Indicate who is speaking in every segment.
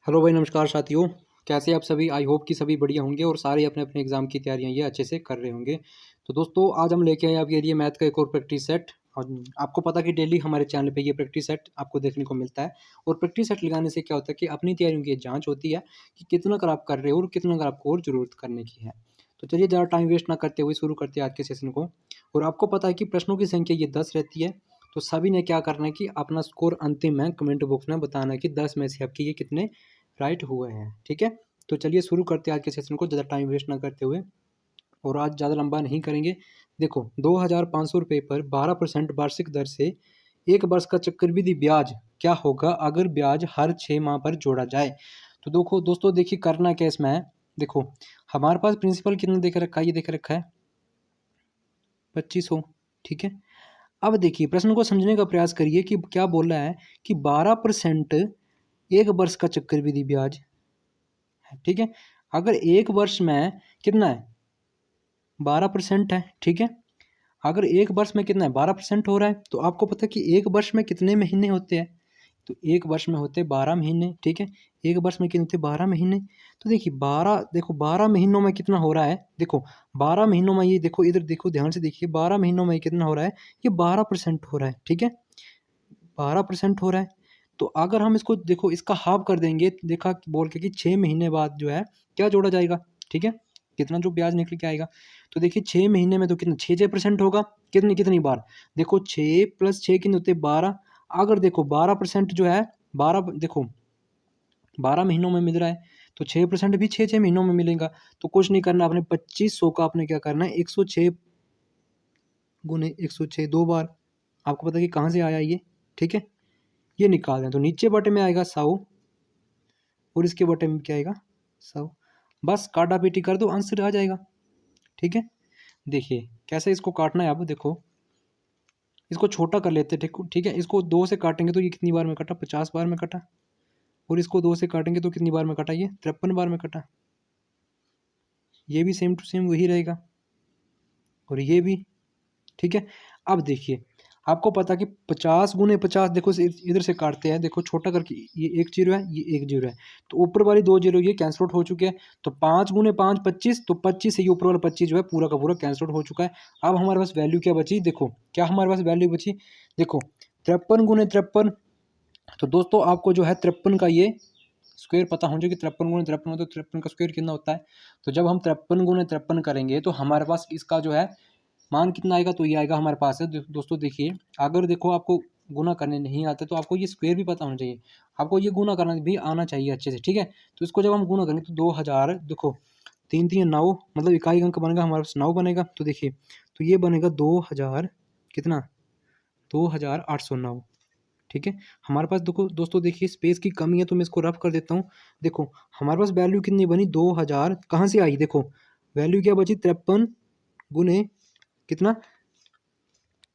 Speaker 1: Hello भाई, नमस्कार साथियों। कैसे आप सभी? आई होप कि सभी बढ़िया होंगे और सारे अपने अपने एग्जाम की तैयारियां ये अच्छे से कर रहे होंगे। तो दोस्तों, आज हम लेके आए आपके लिए मैथ का एक और प्रैक्टिस सेट। और आपको पता है कि डेली हमारे चैनल पे ये प्रैक्टिस सेट आपको देखने को मिलता है। और प्रैक्टिस सेट लगाने से क्या होता है कि अपनी तैयारियों की जाँच होती है कि कितना कर आप कर रहे हो और कितना कर आपको और ज़रूरत करने की है। तो चलिए, ज़्यादा टाइम वेस्ट ना करते हुए शुरू करते हैं आज के सेशन को। और आपको पता है कि प्रश्नों की संख्या ये 10 रहती है। तो सभी ने क्या करना है कि अपना स्कोर अंतिम में कमेंट बॉक्स में बताना है कि 10 में से आपके ये कितने राइट हुए हैं। ठीक है, तो चलिए शुरू करते हैं आज के सेशन को ज़्यादा टाइम वेस्ट ना करते हुए। और आज ज़्यादा लंबा नहीं करेंगे। देखो, 2500 रुपये पर 12% वार्षिक दर से एक वर्ष का चक्रवृद्धि ब्याज क्या होगा अगर ब्याज हर 6 माह पर जोड़ा जाए। तो देखो दोस्तों, देखिए करना क्या इसमें है। देखो, हमारे पास प्रिंसिपल कितना देख रखा है, ये देख रखा है 2500। ठीक है, अब देखिए प्रश्न को समझने का प्रयास करिए कि क्या बोल रहा है कि 12% एक वर्ष का चक्रवृद्धि ब्याज है। ठीक है, अगर एक वर्ष में कितना है 12% है। ठीक है, अगर एक वर्ष में कितना है 12% हो रहा है, तो आपको पता है कि एक वर्ष में कितने महीने होते हैं। तो एक वर्ष में होते 12 महीने। ठीक है, एक वर्ष में कितने होते 12 महीने। तो देखिए 12, देखो 12 महीनों में कितना हो रहा है। देखो 12 महीनों में, ये देखो इधर देखो, ध्यान से देखिए 12 महीनों में कितना हो रहा है, ये 12% हो रहा है। ठीक है, 12% हो रहा है। तो अगर हम इसको देखो इसका हाफ कर देंगे, देखा बोल के कि 6 महीने बाद जो है क्या जोड़ा जाएगा। ठीक है, कितना जो ब्याज निकल के आएगा। तो देखिए 6 महीने में तो कितना 6% होगा। कितनी कितनी बार, देखो 6 + 6 कितने होते 12। अगर देखो 12% जो है 12, देखो 12 महीनों में मिल रहा है, तो 6% भी 6 6 महीनों में मिलेगा। तो कुछ नहीं करना, आपने 2500 का आपने क्या करना है 106 गुने 106 दो बार। आपको पता है कि कहाँ से आया ये। ठीक है, ये निकाल दें तो नीचे बटे में आएगा 100 और इसके बटे में क्या आएगा 100। बस काटा पीटी कर दो, आंसर आ जाएगा। ठीक है, देखिए कैसे इसको काटना है। अब देखो इसको छोटा कर लेते हैं। ठीक ठीक है, इसको 2 से काटेंगे तो ये कितनी बार में कटा 50 बार में कटा। और इसको 2 से काटेंगे तो कितनी बार में कटा, ये 53 बार में कटा। ये भी सेम टू सेम वही रहेगा और ये भी। ठीक है, अब देखिए आपको पता कि 50 गुने 50, देखो इधर से काटते हैं, देखो छोटा करके ये एक जीरो है, ये एक जीरो है, तो ऊपर वाली 2 जीरो ये कैंसिल आउट हो चुके हैं। तो 5 गुने 5 25, तो 25 से ये ऊपर वाला 25 जो है पूरा का पूरा कैंसिल आउट हो चुका है। अब हमारे पास वैल्यू क्या बची, देखो क्या हमारे पास वैल्यू बची। देखो 53 गुने 53, तो दोस्तों आपको जो है 53 का ये स्क्वायर पता होना चाहिए कि 53 गुने 53 हो तो 53 का स्क्वायर कितना होता है। तो जब हम 53 गुने 53 करेंगे तो हमारे पास इसका जो है मान कितना आएगा, तो ये आएगा हमारे पास है। दोस्तों देखिए, अगर देखो आपको गुना करने नहीं आते तो आपको ये स्क्वायर भी पता होना चाहिए, आपको ये गुना करना भी आना चाहिए अच्छे से। ठीक है, तो इसको जब हम गुना करेंगे तो 2000, देखो 3 3 9, मतलब इकाई अंक बनेगा हमारे पास 9 बनेगा। तो देखिए तो ये बनेगा 2000 कितना 2809। ठीक है, हमारे पास देखो दोस्तों, देखिए स्पेस की कमी है तो मैं इसको रफ कर देता हूँ। देखो हमारे पास वैल्यू कितनी बनी 2000, कहाँ से आई, देखो वैल्यू क्या बची 53 गुने कितना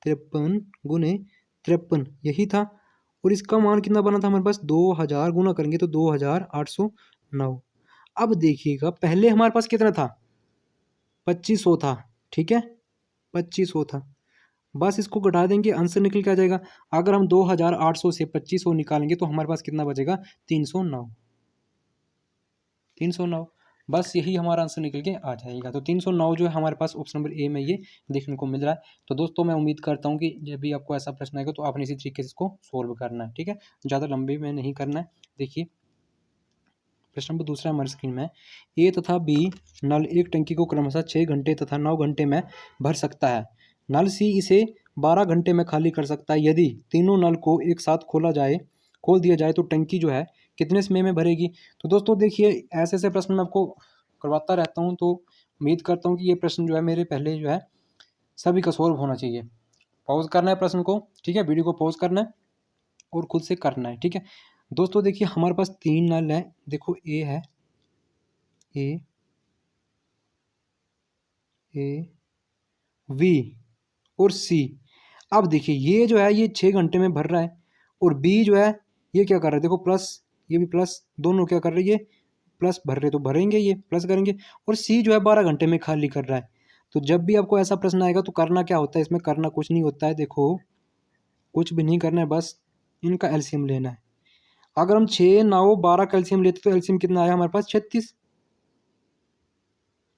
Speaker 1: 53 गुने 53, यही था। और इसका मान कितना बना था हमारे पास 2000, गुना करेंगे तो 2809। अब देखिएगा पहले हमारे पास कितना था 2500 था। ठीक है, 2500 था। बस इसको घटा देंगे, आंसर निकल के आ जाएगा। अगर हम 2800 से 2500 निकालेंगे तो हमारे पास कितना बचेगा 309। 309, बस यही हमारा आंसर निकल के आ जाएगा। तो 309 जो है हमारे पास ऑप्शन नंबर ए में ये देखने को मिल रहा है। तो दोस्तों मैं उम्मीद करता हूँ कि जब भी आपको ऐसा प्रश्न आएगा तो आपने इसी तरीके से इसको सोल्व करना है। ठीक है, ज़्यादा लंबे में नहीं करना है। देखिए प्रश्न नंबर दूसरा हमारी स्क्रीन में, ए तथा बी नल एक टंकी को क्रमशः 6 घंटे तथा 9 घंटे में भर सकता है। नल सी इसे 12 घंटे में खाली कर सकता है। यदि तीनों नल को एक साथ खोल दिया जाए तो टंकी जो है कितने समय में भरेगी। तो दोस्तों देखिए ऐसे ऐसे प्रश्न मैं आपको करवाता रहता हूँ, तो उम्मीद करता हूँ कि ये प्रश्न जो है मेरे पहले जो है सभी का सॉल्व होना चाहिए। पॉज करना है प्रश्न को। ठीक है, वीडियो को पॉज करना है और खुद से करना है। ठीक है दोस्तों, देखिए हमारे पास 3 नल है। देखो ए है, ए वी और सी। अब देखिए ये जो है ये 6 घंटे में भर रहा है और बी जो है ये क्या कर रहा है, देखो प्लस, ये भी प्लस, दोनों क्या कर रही है प्लस भर रहे, तो भरेंगे ये प्लस करेंगे। और सी जो है 12 घंटे में खाली कर रहा है। तो जब भी आपको ऐसा प्रश्न आएगा तो करना क्या होता है, इसमें करना कुछ नहीं होता है। देखो कुछ भी नहीं करना है, बस इनका एलसीएम लेना है। अगर हम 6, 9, 12 का एलसीएम लेते तो एलसीएम कितना आया हमारे पास 36।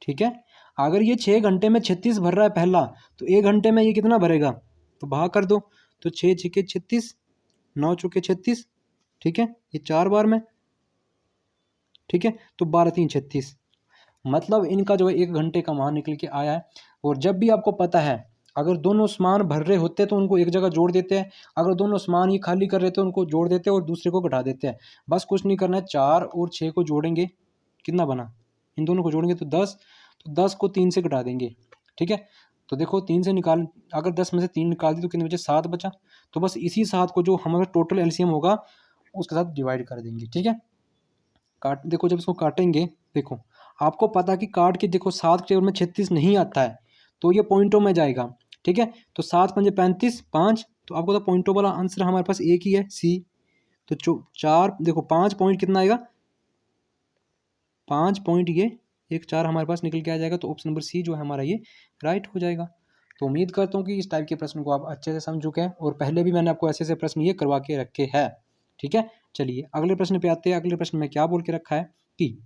Speaker 1: ठीक है, अगर ये 6 घंटे में 36 भर रहा है पहला, तो 1 घंटे में ये कितना भरेगा, तो भाग कर दो। तो 6 छक्के 36, 9 चौके 36, ठीक है, ये 4 बार में, ठीक है, तो 12 3 36। मतलब इनका जो है 1 घंटे का मान निकल के आया है। और जब भी आपको पता है अगर दोनों समान भर रहे होते हैं तो उनको एक जगह जोड़ देते हैं, अगर दोनों समान ही खाली कर रहे थे उनको जोड़ देते हैं और दूसरे को घटा देते हैं। बस कुछ नहीं करना है, 4 और 6 को जोड़ेंगे, कितना बना, इन दोनों को जोड़ेंगे तो 10, तो 10 को 3 से घटा देंगे, ठीक है। तो देखो 3 से निकाल, अगर 10 में से 3 निकाल दी तो कितने बचे, 7 बचा। तो बस इसी 7 को जो हमारा टोटल एलसीएम होगा उसके साथ डिवाइड कर देंगे, ठीक है। काट, देखो जब इसको काटेंगे, देखो आपको पता कि काट के देखो 7 टेबल में 36 नहीं आता है तो ये पॉइंटों में जाएगा, ठीक है। तो 7 पंजे 35, 5, तो आपको तो पॉइंटों वाला आंसर हमारे पास एक ही है, सी। तो 4, देखो 5 पॉइंट कितना आएगा, 5 पॉइंट, ये 1 4 हमारे पास निकल के आ जाएगा। तो ऑप्शन नंबर सी जो है हमारा ये राइट हो जाएगा। तो उम्मीद करता हूँ कि इस टाइप के प्रश्न को आप अच्छे से समझ चुके हैं और पहले भी मैंने आपको ऐसे ऐसे प्रश्न ये करवा के रखे हैं, ठीक है। चलिए अगले प्रश्न पे आते हैं। अगले प्रश्न में क्या बोल के रखा है कि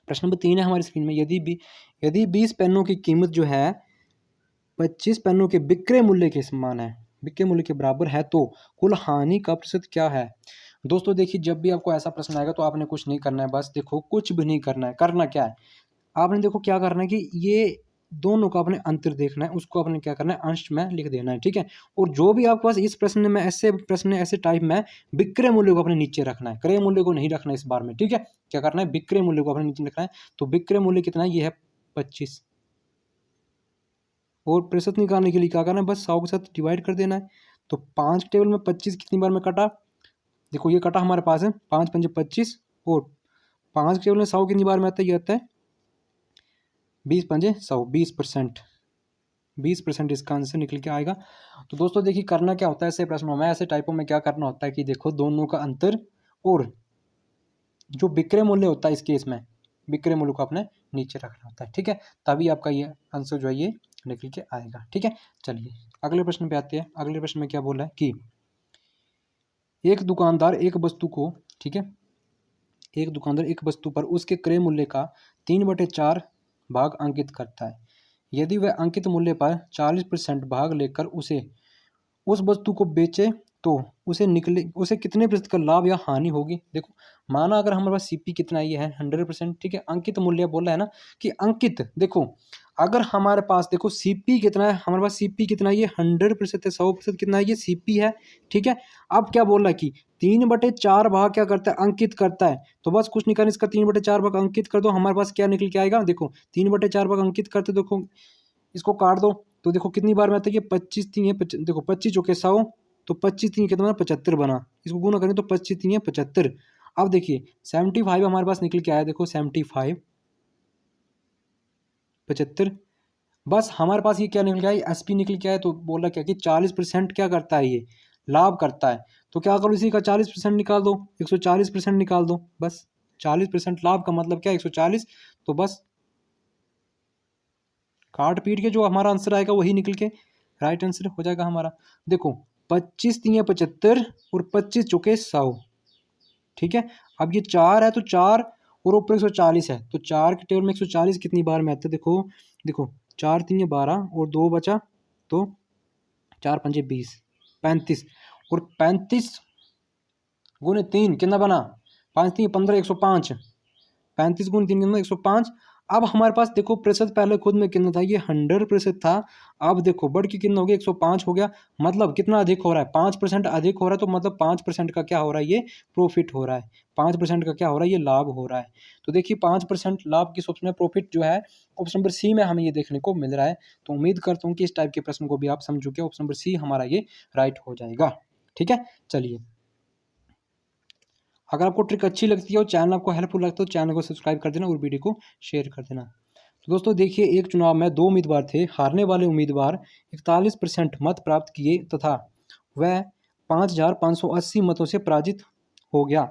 Speaker 1: प्रश्न नंबर 3 है हमारी स्क्रीन में, यदि 20 पेनों की कीमत जो है 25 पेनों के विक्रय मूल्य के समान है, विक्रय मूल्य के बराबर है, तो कुल हानि का प्रतिशत क्या है। दोस्तों देखिए, जब भी आपको ऐसा प्रश्न आएगा तो आपने कुछ नहीं करना है, बस देखो कुछ भी नहीं करना है। करना क्या है, आपने देखो क्या करना है कि ये दोनों का अपने अंतर देखना है, उसको आपने क्या करना है, अंश में लिख देना है, ठीक है। और जो भी आपके पास इस प्रश्न में ऐसे प्रश्न ऐसे टाइप में विक्रय मूल्य को अपने नीचे रखना है, क्रय मूल्य को नहीं रखना है इस बार में, ठीक है। क्या करना है, विक्रय मूल्य को अपने नीचे रखना है। तो विक्रय मूल्य कितना है, ये है 25। और प्रतिशत निकालने के लिए क्या करना है, बस 100 के साथ डिवाइड कर देना है। तो 5 टेबल में 25 कितनी बार में कटा, देखो ये कटा हमारे पास है 5 पंजे 25, और 5 टेबल में 100 कितनी बार में आता है, ये आता है 20 पंजे 100, 20%, 20% इसका आंसर निकल के आएगा। तो दोस्तों देखिए करना क्या होता है ऐसे प्रश्नों में, ऐसे टाइपों में क्या करना होता है कि देखो दोनों का अंतर और जो विक्रय मूल्य होता है इस केस में विक्रय मूल्य को अपने नीचे रखना होता है, ठीक है। तभी आपका ये आंसर जो है ये निकल के आएगा, ठीक है। चलिए अगले प्रश्न पे आते हैं। अगले प्रश्न में क्या बोला है कि एक दुकानदार एक वस्तु को, ठीक है, एक दुकानदार एक वस्तु पर उसके क्रय मूल्य का 3/4 भाग अंकित करता है। यदि वह अंकित मूल्य पर 40% भाग लेकर उस वस्तु को बेचे तो उसे कितने प्रतिशत का लाभ या हानि होगी। देखो माना अगर हमारे पास सीपी कितना ये है 100%, ठीक है, अंकित मूल्य बोला है ना कि अंकित, देखो अगर हमारे पास देखो सीपी कितना है, हमारे पास सीपी कितना है, ये 100% है, 100% कितना है, ये सीपी है, ठीक है। अब क्या बोल रहा है कि 3/4 भाग क्या करता है, अंकित करता है। तो बस कुछ नहीं करना, इसका 3/4 भाग अंकित कर दो, हमारे पास क्या निकल के आएगा, देखो 3/4 भाग अंकित करते, देखो इसको काट दो तो देखो कितनी बार में आता है, ये 25 3 है, देखो 25 चौके 100, तो 25 3 कितना बना, 75 बना। इसको गुना करें तो 25 3 है 75। अब देखिए 75 हमारे पास निकल के आया, देखो 75 75। बस हमारे पास ये क्या निकल गया, एसपी निकल के आया। तो बोला क्या कि 40% क्या करता है, ये लाभ करता है। तो क्या करो, इसी का 40% निकाल दो, 140% निकाल दो, बस 40% लाभ का मतलब क्या है 140। तो बस काट पीट के जो हमारा आंसर आएगा वही निकल के राइट आंसर हो जाएगा हमारा। देखो 25 3 75 और 25 चौके 100, ठीक है। अब ये 4 है तो 4 और ऊपर 140 है, तो 4 के टेबल में 140 कितनी बार में आता है, देखो देखो 4 3 12 और 2 बचा, तो 4 पंजे 20, 35, और 35 गुने 3 कितना बना, 5 3 15, 105, 35 गुने 3 कितना 105। अब हमारे पास देखो प्रतिशत पहले खुद में कितना था, ये 100% था। अब देखो बढ़ के कितना हो गया, 105 हो गया। मतलब कितना अधिक हो रहा है, 5% अधिक हो रहा है। तो मतलब 5% का क्या हो रहा है, ये प्रॉफिट हो रहा है। 5% का क्या हो रहा है, ये लाभ हो रहा है। तो देखिए 5% लाभ किस ऑप्शन में, प्रॉफिट जो है ऑप्शन नंबर सी में हमें ये देखने को मिल रहा है। तो उम्मीद करता हूँ कि इस टाइप के प्रश्न को भी आप समझ चुके, ऑप्शन नंबर सी हमारा ये राइट हो जाएगा, ठीक है। चलिए अगर आपको ट्रिक अच्छी लगती है और चैनल आपको हेल्पफुल लगता है तो चैनल को सब्सक्राइब कर देना और वीडियो को शेयर कर देना। तो दोस्तों देखिए, एक चुनाव में 2 उम्मीदवार थे। हारने वाले उम्मीदवार 41% मत प्राप्त किए तथा वह 5,580 मतों से पराजित हो गया।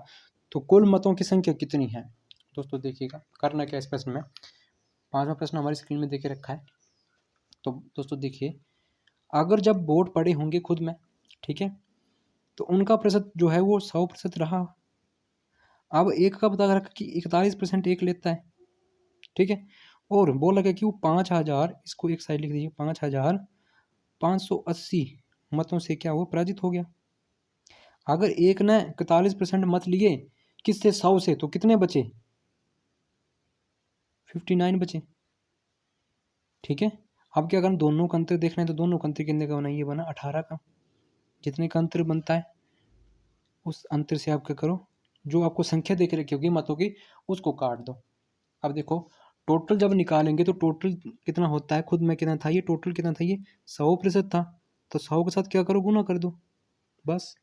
Speaker 1: तो कुल मतों की संख्या कितनी है। दोस्तों देखिएगा करना क्या इस प्रश्न में, 5वां प्रश्न हमारी स्क्रीन में देके रखा है। तो दोस्तों देखिए, अगर जब वोट पड़े होंगे खुद में, ठीक है, तो उनका प्रतिशत जो है वो 100% रहा, अब एक का पता रखा कि 41% एक लेता है, ठीक है, और बोल लगा कि वो 5,000, इसको एक साइड लिख दीजिए, 5,580 मतों से क्या हुआ, पराजित हो गया। अगर एक ने 41% मत लिए किससे, 100 से, तो कितने बचे, 59 बचे, ठीक है। अब क्या करना, दोनों का अंतर देखना है, तो दोनों का अंतर कितने का बना, ये बना 18 का। जितने का अंतर बनता है उस अंतर से आप क्या करो, जो आपको संख्या देके रखी होगी मतों की, उसको काट दो। अब देखो टोटल जब निकालेंगे तो टोटल कितना होता है, खुद में कितना था ये, टोटल कितना था ये, 100% था, तो 100 के साथ क्या करो, गुना कर दो, बस।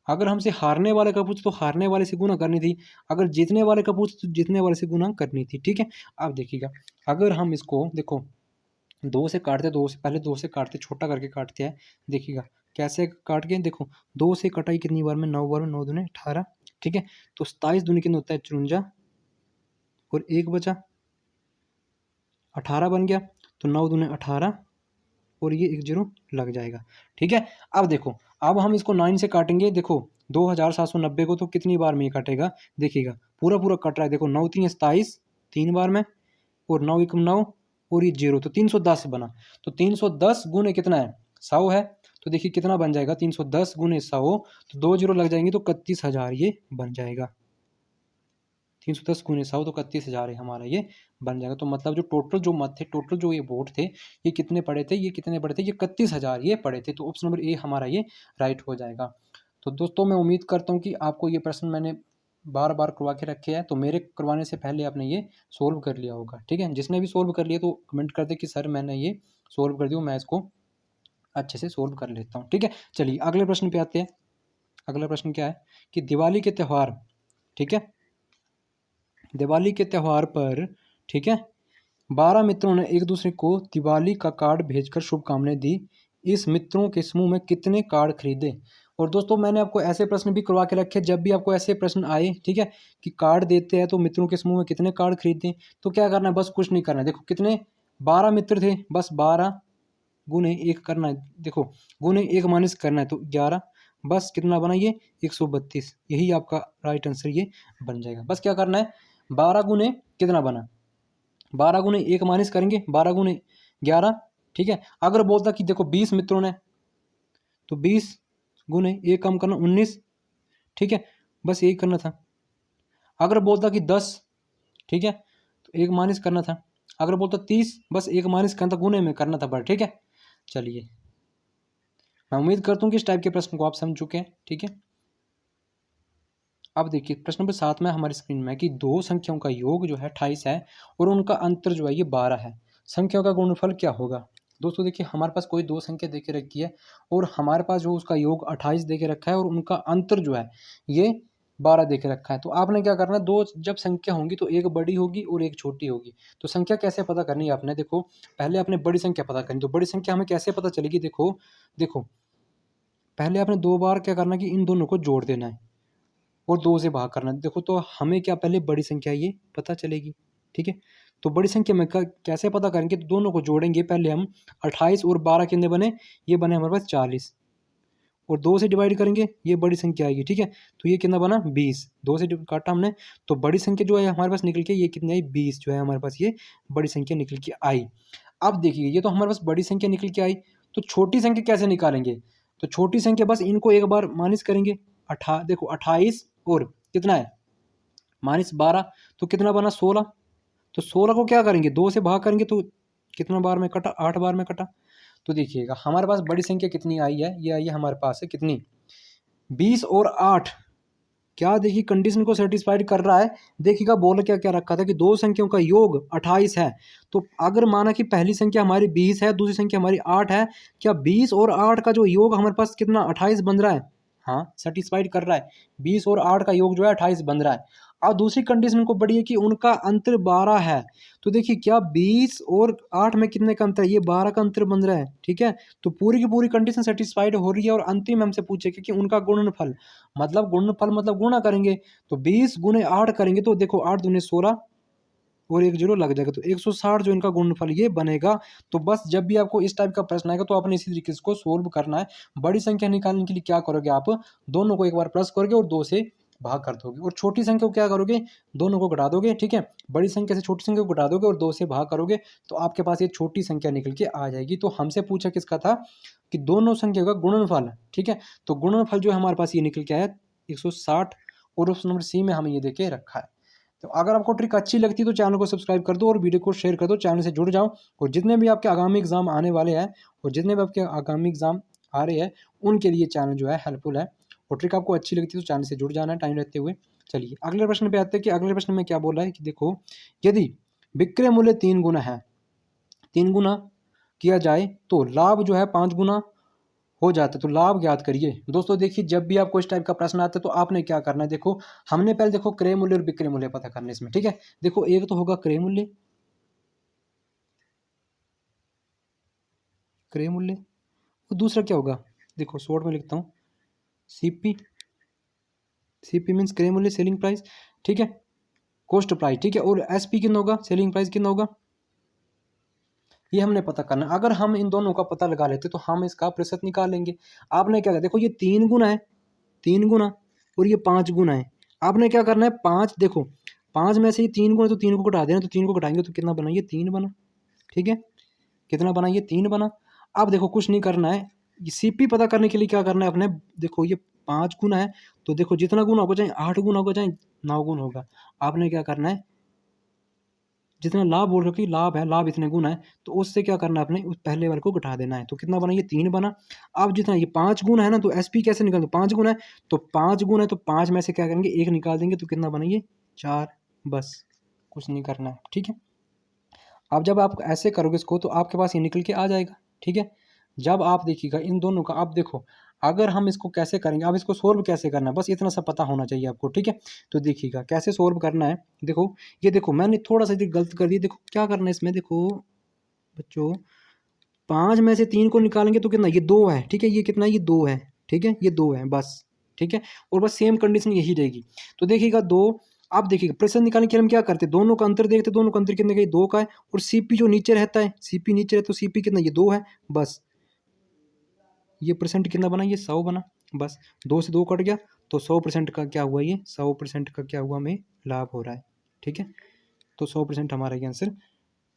Speaker 1: अगर हमसे हारने वाले का पूछ तो हारने वाले से गुना करनी थी, अगर जीतने वाले का पूछ तो जीतने वाले से गुना करनी थी, ठीक है। अब देखिएगा, अगर हम इसको देखो 2 से काटते, 2 से पहले 2 से काटते, छोटा करके काटते हैं, देखिएगा कैसे काट के, देखो 2 से कटाई कितनी बार में, 9 बार में, 9 दूनी 18, ठीक है। तो 27 दूनी कितना होता है, 54, और एक बचा 18 बन गया, तो 9 दूनी 18, और ये एक जीरो लग जाएगा, ठीक है। अब देखो, अब हम इसको 9 से काटेंगे, देखो 2790 को तो कितनी बार में ये काटेगा, देखिएगा पूरा पूरा कट रहा है, देखो 9 3 27, 3 बार में, और 9 1 9, और ये जीरो, तो 310 बना। तो 310 गुने कितना है, 100 है, तो देखिए कितना बन जाएगा, 310 गुने 100, तो 2 जीरो लग जाएंगे, तो 31,000 ये बन जाएगा। 310 गुने 100 तो 31,000 है हमारा, ये बन जाएगा। तो मतलब जो टोटल जो मत थे, टोटल जो ये वोट थे, ये कितने पड़े थे, ये कितने पड़े थे, ये 31,000 ये पड़े थे। तो ऑप्शन नंबर ए हमारा ये राइट हो जाएगा। तो दोस्तों मैं उम्मीद करता हूँ कि आपको ये प्रश्न मैंने बार बार करवा के रखे हैं, तो मेरे करवाने से पहले आपने ये सोल्व कर लिया होगा, ठीक है। जिसने भी सोल्व कर लिया तो कमेंट कर दे कि सर मैंने ये सोल्व कर दिया, मैं इसको अच्छे से सोल्व कर लेता हूँ, ठीक है। चलिए अगले प्रश्न पे आते हैं। अगला प्रश्न क्या है कि दिवाली के त्यौहार, ठीक है, दिवाली के त्यौहार पर, ठीक है, 12 मित्रों ने एक दूसरे को दिवाली का कार्ड भेजकर शुभकामनाएं दी। इस मित्रों के समूह में कितने कार्ड खरीदे। और दोस्तों मैंने आपको ऐसे प्रश्न भी करवा के रखे, जब भी आपको ऐसे प्रश्न आए, ठीक है, कि कार्ड देते हैं तो मित्रों के समूह में कितने कार्ड खरीदे, तो क्या करना है, बस कुछ नहीं करना है। देखो कितने 12 मित्र थे, बस 12 गुने 1 करना है, देखो गुने 1 माइनस करना है, तो 11, बस कितना बना ये 132, यही आपका राइट आंसर ये बन जाएगा। बस क्या करना है, 12 गुने कितना बना, 12 गुने 1 माइनस करेंगे, 12 गुने 11, ठीक है। अगर बोलता कि देखो 20 मित्रों ने, तो 20 गुने 1 कम करना 19, ठीक है, बस यही करना था। अगर बोलता कि 10, ठीक है, तो 1 माइनस करना था। अगर बोलता 30, बस 1 माइनस करना था, गुने में करना था, बट ठीक है। चलिए मैं उम्मीद करता हूँ कि इस टाइप के प्रश्न को आप समझ चुके हैं, ठीक है। अब देखिए प्रश्न नंबर 7 में हमारी स्क्रीन में है कि दो संख्याओं का योग जो है 28 है और उनका अंतर जो है ये 12 है, संख्याओं का गुणनफल क्या होगा। दोस्तों देखिए हमारे पास कोई दो संख्या दे के रखी है और हमारे पास जो उसका योग 28 दे के रखा है और उनका अंतर जो है ये 12 दे के रखा है। तो आपने क्या करना है, दो जब संख्या होंगी तो एक बड़ी होगी और एक छोटी होगी। तो संख्या कैसे पता करनी है आपने, देखो पहले आपने बड़ी संख्या पता करनी। तो बड़ी संख्या हमें कैसे पता चलेगी, देखो देखो पहले आपने 2 बार क्या करना कि इन दोनों को जोड़ देना है और 2 से भाग करना है। देखो तो हमें क्या पहले बड़ी संख्या ये पता चलेगी, ठीक है। तो बड़ी संख्या में कैसे पता करेंगे, तो दोनों को जोड़ेंगे। पहले हम 28 और 12 कितने बने, ये बने हमारे पास 40, और 2 से डिवाइड करेंगे, ये बड़ी संख्या आएगी, ठीक है। तो ये कितना बना 20, 2 से काटा हमने, तो बड़ी संख्या जो है हमारे पास निकल के ये कितनी आई 20 जो है हमारे पास ये बड़ी संख्या निकल के आई। अब देखिए ये तो हमारे पास बड़ी संख्या निकल के आई, तो छोटी संख्या कैसे निकालेंगे। तो छोटी संख्या बस इनको एक बार माइनस करेंगे। देखो 28 और कितना है -12, तो कितना बना 16। तो 16 को क्या करेंगे 2 से भाग करेंगे, तो कितना बार में कटा 8 बार में कटा। तो देखिएगा हमारे पास बड़ी संख्या कितनी आई है, ये आई है हमारे पास है कितनी 20 और 8। क्या देखिए कंडीशन को सेटिस्फाइड कर रहा है। देखिएगा बोल क्या क्या रखा था कि दो संख्याओं का योग 28 है। तो अगर माना कि पहली संख्या हमारी 20 है, दूसरी संख्या हमारी 8 है, क्या 20 और 8 का जो योग हमारे पास कितना 28 बन रहा है। हाँ सेटिस्फाइड कर रहा है, 20 और 8 का योग जो है 28 बन रहा है। अब दूसरी कंडीशन को बढ़िए कि उनका अंतर 12 है। तो देखिए क्या 20 और 8 में कितने का अंतर है, ये 12 का अंतर बन रहा है, ठीक है। तो पूरी की पूरी कंडीशन सेटिस्फाइड हो रही है। और अंतिम हमसे पूछे कि उनका गुणनफल, मतलब गुणनफल मतलब गुणा करेंगे, तो 20 गुने 8 करेंगे, तो देखो 8 दूने 16 और एक जीरो लग जाएगा, तो 160 जो इनका गुणनफल ये बनेगा। तो बस जब भी आपको इस टाइप का प्रश्न आएगा तो आपने इसी तरीके से इसको सोल्व करना है। बड़ी संख्या निकालने के लिए क्या करोगे, आप दोनों को एक बार प्लस करोगे और 2 से भाग कर दोगे और छोटी संख्या को क्या करोगे, दोनों को घटा दोगे, ठीक है। बड़ी संख्या से छोटी संख्या को घटा दोगे और 2 से भाग करोगे तो आपके पास ये छोटी संख्या निकल के आ जाएगी। तो हमसे पूछा किसका था कि दोनों संख्या का गुणनफल, ठीक है। तो गुणनफल जो है हमारे पास ये निकल के आया 160 और ऑप्शन नंबर सी में हमें ये देके रखा है। तो अगर आपको ट्रिक अच्छी लगती है तो चैनल को सब्सक्राइब कर दो और वीडियो को शेयर कर दो, चैनल से जुड़ जाओ। और जितने भी आपके आगामी एग्जाम आने वाले हैं और जितने भी आपके आगामी एग्जाम आ रहे हैं उनके लिए चैनल जो है हेल्पफुल है। और ट्रिक आपको अच्छी लगती है तो चैनल से जुड़ जाना है टाइम रहते हुए। चलिए अगले प्रश्न पे आते हैं कि अगले प्रश्न में क्या बोल रहा है कि देखो, यदि विक्रय मूल्य 3 गुना है, 3 गुना किया जाए तो लाभ जो है 5 गुना हो जाता है। तो लाभ ज्ञात करिए। दोस्तों देखिए, जब भी आपको इस टाइप का प्रश्न आता है तो आपने क्या करना है, देखो हमने पहले देखो क्रय मूल्य और विक्रय मूल्य पता करना है इसमें, ठीक है। देखो एक तो होगा क्रय मूल्य, क्रय मूल्य, और दूसरा क्या होगा, देखो शॉर्ट में लिखता हूँ सीपी, सीपी मीन्स क्रय मूल्य सेलिंग प्राइस, ठीक है, कॉस्ट प्राइस, ठीक है। और एसपी कितना होगा, सेलिंग प्राइस कितना होगा, ये हमने पता करना। अगर हम इन दोनों का पता लगा लेते तो हम इसका प्रतिशत निकाल लेंगे। आपने क्या, देखो ये 3 गुना है, 3 गुना और ये 5 गुना है। आपने क्या करना है, 5, देखो 5 में से ये 3 गुना तो 3 को घटा देना, तो 3 को घटाएंगे तो कितना बना, ये 3 बना, ठीक है। कितना बना, ये 3 बना। अब देखो कुछ नहीं करना है, ये सीपी पता करने के लिए क्या करना है अपने, देखो ये 5 गुना है तो देखो जितना गुना होगा, चाहे 8 गुना होगा चाहे 9 गुना होगा, आपने क्या करना है, जितना लाभ बोल रहे हो कि लाभ है, लाभ इतने गुना है तो उससे क्या करना है, अपने उस पहले वाले को घटा देना है। तो कितना बना, ये 3 बना। अब जितना ये 5 गुना है ना, तो एसपी कैसे निकाल दो, 5 गुना है तो 5 गुना है तो 5 में से क्या करेंगे, 1 निकाल देंगे तो कितना बना, ये 4, बस कुछ नहीं करना है, ठीक है। अब जब आप ऐसे करोगे इसको तो आपके पास ये निकल के आ जाएगा, ठीक है। जब आप देखिएगा इन दोनों का, आप देखो अगर हम इसको कैसे करेंगे, अब इसको सोल्व कैसे करना है, बस इतना सा पता होना चाहिए आपको, ठीक है। तो देखिएगा कैसे सोल्व करना है। देखो ये देखो मैंने थोड़ा सा गलत कर दिया, देखो क्या करना है इसमें, देखो बच्चों 5 में से 3 को निकालेंगे तो कितना, ये 2 है, ठीक है। ये कितना है, ये 2 है, ठीक है, ये 2 है बस, ठीक है। और बस सेम कंडीशन यही रहेगी। तो देखिएगा 2, आप देखिएगा प्रतिशत निकालने के लिए हम क्या करते हैं, दोनों का अंतर देखते, दोनों का अंतर कितने का, 2 का है। और सीपी जो नीचे रहता है, सीपी नीचे रहता है तो सीपी कितना, ये 2 है बस। ये परसेंट कितना बना, ये 100 बना, बस 2 से 2 कट गया तो 100% का क्या हुआ, ये 100% का क्या हुआ, हमें लाभ हो रहा है, ठीक है। तो 100% हमारा ये आंसर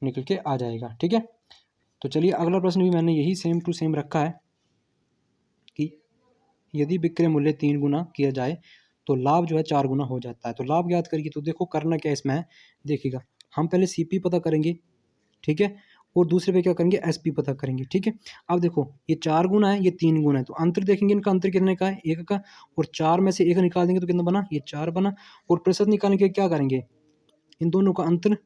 Speaker 1: निकल के आ जाएगा, ठीक है। तो चलिए अगला प्रश्न भी मैंने यही सेम टू सेम रखा है कि यदि विक्रय मूल्य 3 गुना किया जाए तो लाभ जो है 4 गुना हो जाता है। तो लाभ याद करिए। तो देखो करना क्या इसमें है, देखिएगा हम पहले सीपी पता करेंगे, ठीक है, और दूसरे पे क्या करेंगे, एसपी पता करेंगे, ठीक है। अब देखो ये 4 गुना है, ये 3 गुना है, तो अंतर देखेंगे, इनका अंतर कितने का है, 1 का। और 4 में से 1 निकाल देंगे तो कितना बना, ये 4 बना। और प्रतिशत निकालने के क्या करेंगे, इन दोनों का अंतर,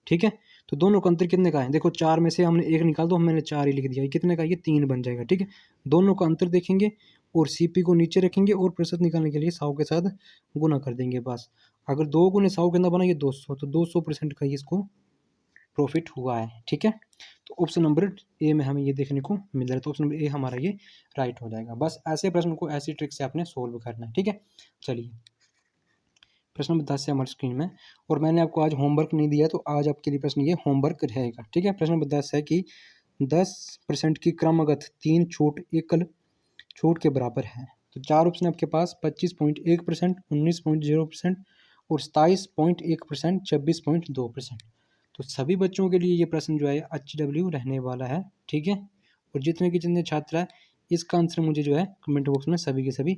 Speaker 1: ठीक है। तो दोनों का अंतर कितने का है, देखो 4 में से हमने 1 निकाल दो, मैंने 4 ही लिख दिया, ये कितने का, ये 3 बन जाएगा, ठीक है। दोनों का अंतर देखेंगे और सीपी को नीचे रखेंगे और प्रतिशत निकालने के लिए 100 के साथ गुना कर देंगे बस। अगर 2 गुने 100 कितना बना, ये 200, तो 200% का ही इसको प्रॉफिट हुआ है, ठीक है। तो ऑप्शन नंबर ए में हमें ये देखने को मिल रहा है, तो ऑप्शन नंबर ए हमारा ये राइट हो जाएगा। बस ऐसे प्रश्न को ऐसी ट्रिक से आपने सोल्व करना है, ठीक है। चलिए प्रश्न नंबर 10 से हमारी स्क्रीन में, और मैंने आपको आज होमवर्क नहीं दिया तो आज आपके लिए प्रश्न ये होमवर्क रहेगा, ठीक है। प्रश्न नंबर 10 है कि 10% की क्रमगत 3 छूट एकल छूट के बराबर है। तो 4 ऑप्शन आपके पास, 25.1%, 19.0% और 27.1%, 26.2%। तो सभी बच्चों के लिए ये प्रश्न जो है HW रहने वाला है, ठीक है। और जितने छात्र हैं इसका आंसर मुझे जो है कमेंट बॉक्स में सभी के सभी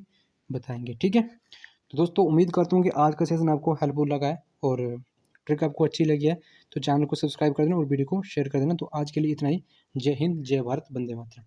Speaker 1: बताएंगे, ठीक है। तो दोस्तों उम्मीद करता हूँ कि आज का सेशन आपको हेल्पफुल लगा है और ट्रिक आपको अच्छी लगी है। तो चैनल को सब्सक्राइब कर देना और वीडियो को शेयर कर देना। तो आज के लिए इतना ही। जय हिंद, जय भारत, वंदे मातरम।